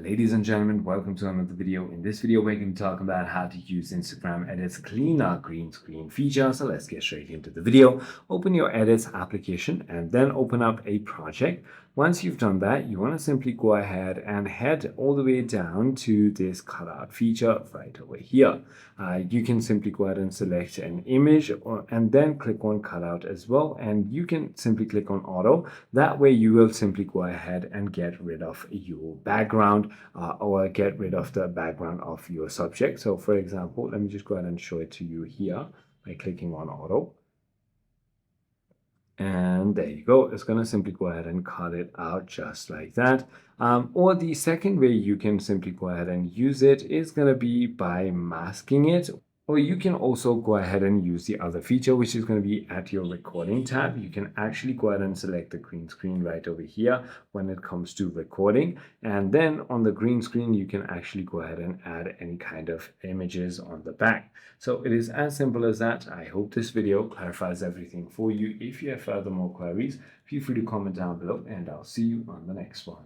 Ladies and gentlemen, welcome to another video. In this video, we're going to talk about how to use Instagram Edit's clean our green screen feature. So let's get straight into the video. Open your Edits application and then open up a project. Once you've done that, you want to simply go ahead and head all the way down to this cutout feature right over here. You can simply go ahead and select an image and then click on cutout as well. And you can simply click on auto. That way you will simply go ahead and get rid of your background or get rid of the background of your subject. So for example, let me just go ahead and show it to you here by clicking on auto. And there you go. It's going to simply go ahead and cut it out just like that. Or the second way you can simply go ahead and use it is going to be by masking it. Or you can also go ahead and use the other feature, which is going to be at your recording tab. You can actually go ahead and select the green screen right over here when it comes to recording. And then on the green screen, you can actually go ahead and add any kind of images on the back. So it is as simple as that. I hope this video clarifies everything for you. If you have further more queries, feel free to comment down below and I'll see you on the next one.